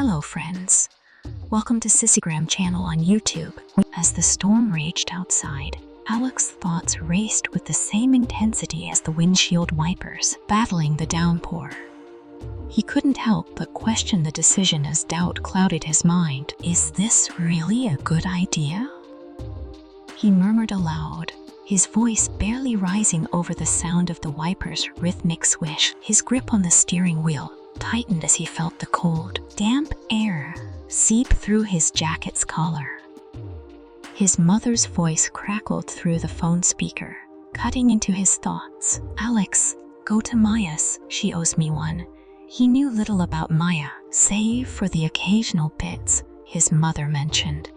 Hello friends, welcome to Sissygram channel on YouTube. As the storm raged outside, Alex's thoughts raced with the same intensity as the windshield wipers, battling the downpour. He couldn't help but question the decision as doubt clouded his mind. Is this really a good idea? He murmured aloud, his voice barely rising over the sound of the wiper's rhythmic swish. His grip on the steering wheel tightened as he felt the cold, damp air seep through his jacket's collar. His mother's voice crackled through the phone speaker, cutting into his thoughts. Alex, go to Maya's, she owes me one. He knew little about Maya, save for the occasional bits his mother mentioned.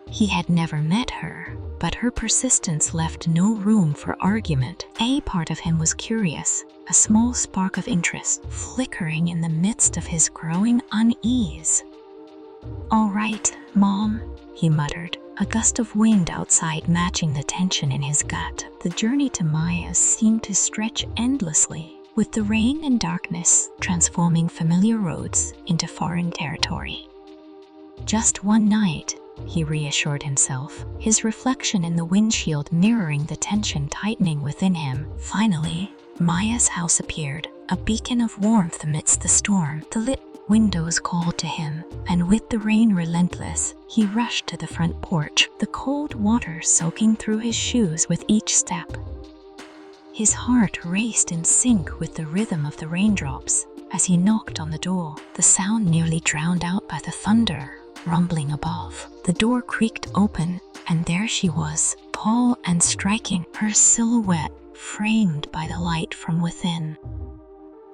He had never met her, but her persistence left no room for argument. A part of him was curious, a small spark of interest flickering in the midst of his growing unease. "All right, Mom," he muttered, a gust of wind outside matching the tension in his gut. The journey to Maya's seemed to stretch endlessly, with the rain and darkness transforming familiar roads into foreign territory. Just one night, he reassured himself, his reflection in the windshield mirroring the tension tightening within him. Finally, Maya's house appeared, a beacon of warmth amidst the storm. The lit windows called to him, and with the rain relentless, he rushed to the front porch, the cold water soaking through his shoes with each step. His heart raced in sync with the rhythm of the raindrops as he knocked on the door, the sound nearly drowned out by the thunder rumbling above. The door creaked open, and there she was, tall and striking, her silhouette framed by the light from within.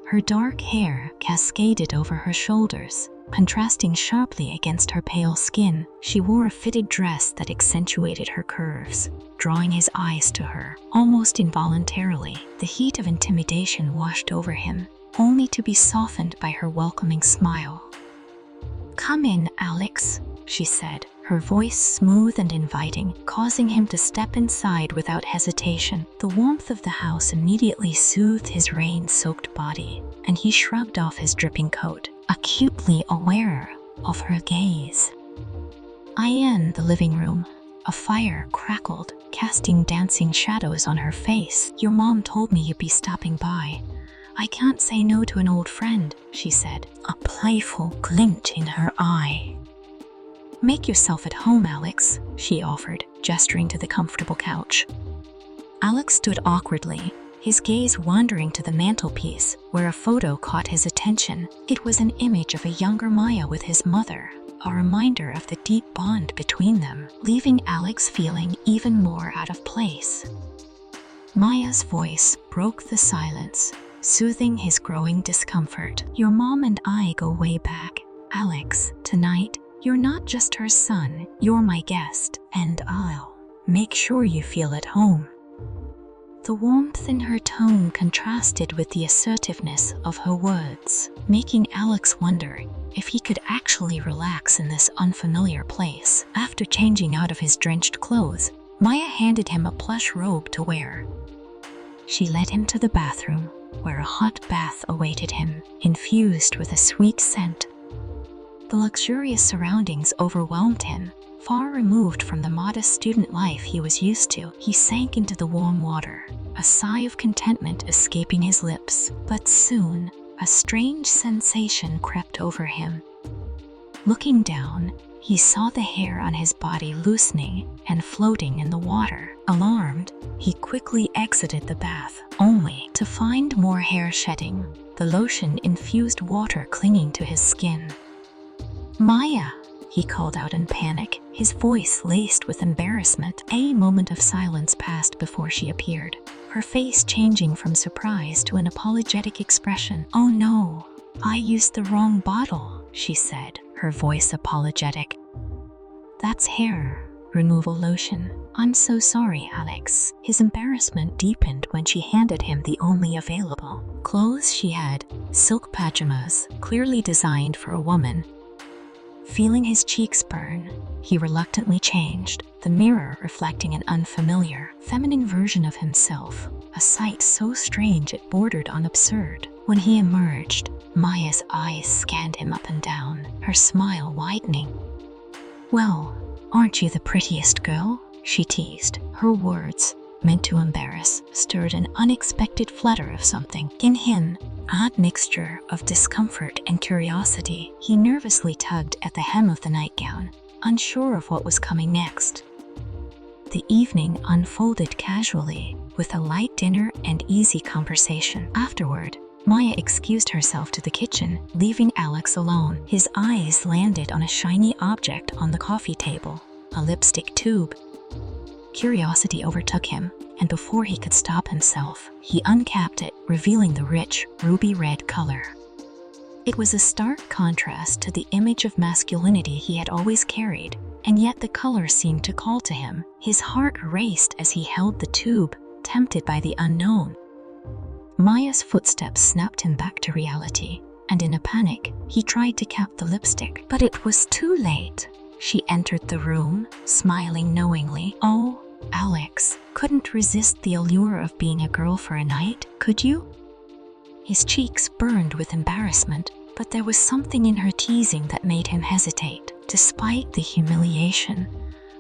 Her dark hair cascaded over her shoulders, contrasting sharply against her pale skin. She wore a fitted dress that accentuated her curves, drawing his eyes to her. Almost involuntarily, the heat of intimidation washed over him, only to be softened by her welcoming smile. "Come in, Alex," she said, her voice smooth and inviting, causing him to step inside without hesitation. The warmth of the house immediately soothed his rain-soaked body, and he shrugged off his dripping coat, acutely aware of her gaze. In the living room, a fire crackled, casting dancing shadows on her face. "Your mom told me you'd be stopping by. I can't say no to an old friend," she said, a playful glint in her eye. "Make yourself at home, Alex," she offered, gesturing to the comfortable couch. Alex stood awkwardly, his gaze wandering to the mantelpiece, where a photo caught his attention. It was an image of a younger Maya with his mother, a reminder of the deep bond between them, leaving Alex feeling even more out of place. Maya's voice broke the silence, soothing his growing discomfort. "Your mom and I go way back, Alex. Tonight, you're not just her son, you're my guest, and I'll make sure you feel at home." The warmth in her tone contrasted with the assertiveness of her words, making Alex wonder if he could actually relax in this unfamiliar place. After changing out of his drenched clothes, Maya handed him a plush robe to wear. She led him to the bathroom, where a hot bath awaited him, infused with a sweet scent. The luxurious surroundings overwhelmed him. Far removed from the modest student life he was used to, he sank into the warm water, a sigh of contentment escaping his lips. But soon, a strange sensation crept over him. Looking down, he saw the hair on his body loosening and floating in the water. Alarmed, he quickly exited the bath, only to find more hair shedding, the lotion-infused water clinging to his skin. "Maya," he called out in panic, his voice laced with embarrassment. A moment of silence passed before she appeared, her face changing from surprise to an apologetic expression. "Oh no, I used the wrong bottle," she said, her voice apologetic. "That's hair removal lotion. I'm so sorry, Alex." His embarrassment deepened when she handed him the only available clothes she had, silk pajamas, clearly designed for a woman. Feeling his cheeks burn, he reluctantly changed, the mirror reflecting an unfamiliar, feminine version of himself, a sight so strange it bordered on absurd. When he emerged, Maya's eyes scanned him up and down, her smile widening. "Well, aren't you the prettiest girl?" she teased. Her words, meant to embarrass, stirred an unexpected flutter of something in him, odd mixture of discomfort and curiosity. He nervously tugged at the hem of the nightgown, unsure of what was coming next. The evening unfolded casually, with a light dinner and easy conversation. Afterward, Maya excused herself to the kitchen, leaving Alex alone. His eyes landed on a shiny object on the coffee table, a lipstick tube. Curiosity overtook him, and before he could stop himself, he uncapped it, revealing the rich, ruby-red color. It was a stark contrast to the image of masculinity he had always carried, and yet the color seemed to call to him. His heart raced as he held the tube, tempted by the unknown. Maya's footsteps snapped him back to reality, and in a panic, he tried to cap the lipstick. But it was too late. She entered the room, smiling knowingly. "Oh, Alex, couldn't resist the allure of being a girl for a night, could you?" His cheeks burned with embarrassment, but there was something in her teasing that made him hesitate. Despite the humiliation,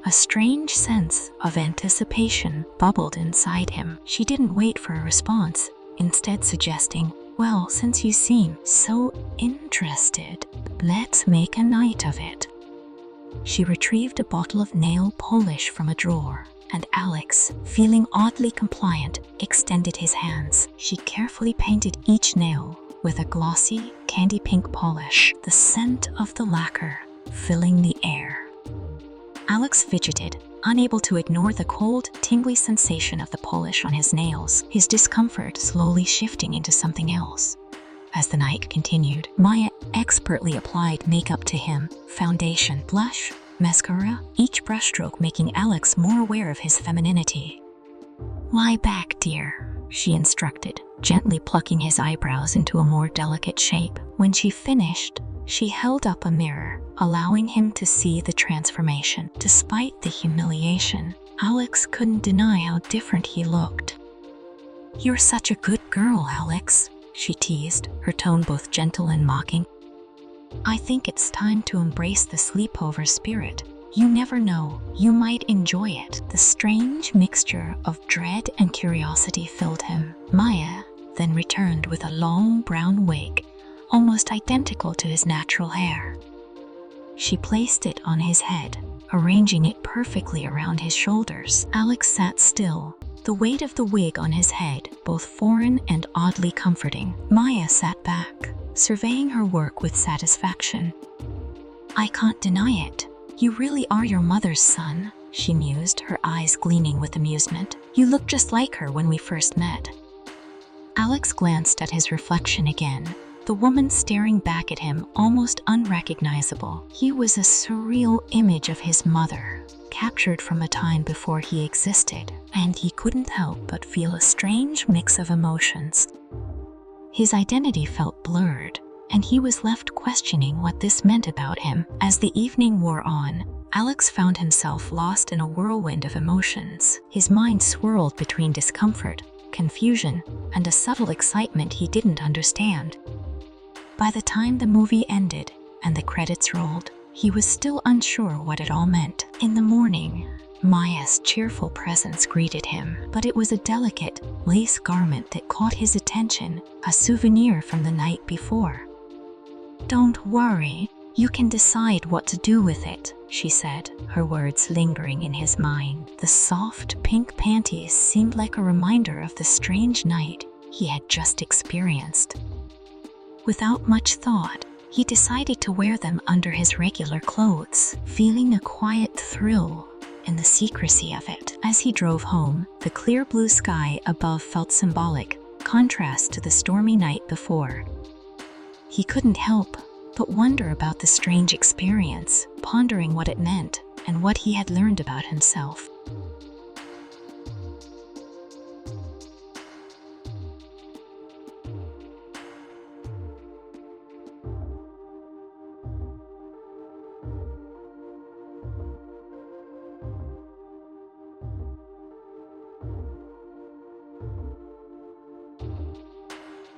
a strange sense of anticipation bubbled inside him. She didn't wait for a response, instead suggesting, "Well, since you seem so interested, let's make a night of it." She retrieved a bottle of nail polish from a drawer, and Alex, feeling oddly compliant, extended his hands. She carefully painted each nail with a glossy, candy pink polish, the scent of the lacquer filling the air. Alex fidgeted, unable to ignore the cold, tingly sensation of the polish on his nails, his discomfort slowly shifting into something else. As the night continued, Maya expertly applied makeup to him, foundation, blush, mascara, each brushstroke making Alex more aware of his femininity. "Lie back, dear," she instructed, gently plucking his eyebrows into a more delicate shape. When she finished, she held up a mirror, allowing him to see the transformation. Despite the humiliation, Alex couldn't deny how different he looked. "You're such a good girl, Alex," she teased, her tone both gentle and mocking. "I think it's time to embrace the sleepover spirit. You never know, you might enjoy it." The strange mixture of dread and curiosity filled him. Maya then returned with a long brown wig, almost identical to his natural hair. She placed it on his head, arranging it perfectly around his shoulders. Alex sat still, the weight of the wig on his head both foreign and oddly comforting. Maya sat back, surveying her work with satisfaction. "I can't deny it. You really are your mother's son," she mused, her eyes gleaming with amusement. "You look just like her when we first met." Alex glanced at his reflection again, the woman staring back at him almost unrecognizable. He was a surreal image of his mother, captured from a time before he existed, and he couldn't help but feel a strange mix of emotions. His identity felt blurred, and he was left questioning what this meant about him. As the evening wore on, Alex found himself lost in a whirlwind of emotions. His mind swirled between discomfort, confusion, and a subtle excitement he didn't understand. By the time the movie ended and the credits rolled, he was still unsure what it all meant. In the morning, Maya's cheerful presence greeted him, but it was a delicate, lace garment that caught his attention, a souvenir from the night before. "Don't worry, you can decide what to do with it," she said, her words lingering in his mind. The soft pink panties seemed like a reminder of the strange night he had just experienced. Without much thought, he decided to wear them under his regular clothes, feeling a quiet thrill in the secrecy of it. As he drove home, the clear blue sky above felt symbolic, contrast to the stormy night before. He couldn't help but wonder about the strange experience, pondering what it meant and what he had learned about himself.